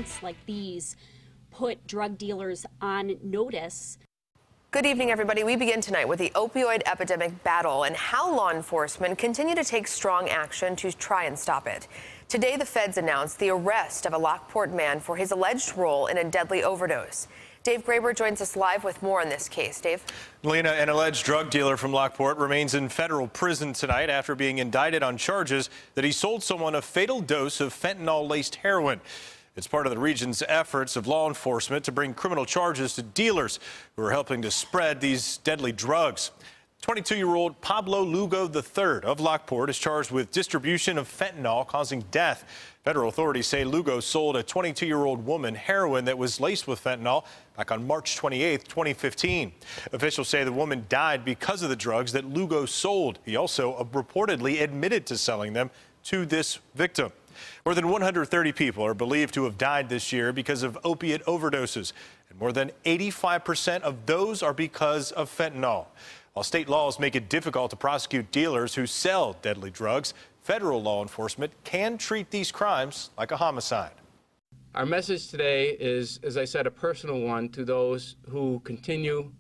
events like these put drug dealers on notice. Good evening, everybody. We begin tonight with the opioid epidemic battle and how law enforcement continue to take strong action to try and stop it. Today, the feds announced the arrest of a Lockport man for his alleged role in a deadly overdose. Dave Graber joins us live with more on this case. Dave? Lena, an alleged drug dealer from Lockport remains in federal prison tonight after being indicted on charges that he sold someone a fatal dose of fentanyl-laced heroin. It's part of the region's efforts of law enforcement to bring criminal charges to dealers who are helping to spread these deadly drugs. 22-year-old Pablo Lugo III of Lockport is charged with distribution of fentanyl causing death. Federal authorities say Lugo sold a 22-year-old woman heroin that was laced with fentanyl back on March 28, 2015. Officials say the woman died because of the drugs that Lugo sold. He also reportedly admitted to selling them to this victim. More than 130 people are believed to have died this year because of opiate overdoses, and more than 85% of those are because of fentanyl. While state laws make it difficult to prosecute dealers who sell deadly drugs, federal law enforcement can treat these crimes like a homicide. Our message today is, as I said, a personal one to those who continue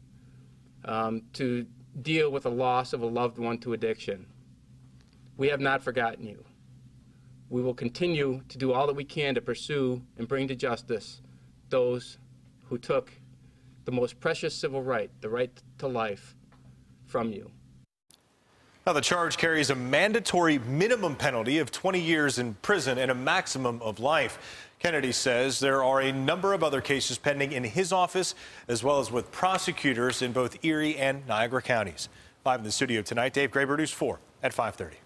to deal with the loss of a loved one to addiction. We have not forgotten you. We will continue to do all that we can to pursue and bring to justice those who took the most precious civil right, the right to life, from you. Now, the charge carries a mandatory minimum penalty of 20 years in prison and a maximum of life. Kennedy says there are a number of other cases pending in his office, as well as with prosecutors in both Erie and Niagara counties. Live in the studio tonight, Dave Graber, News 4 at 5:30.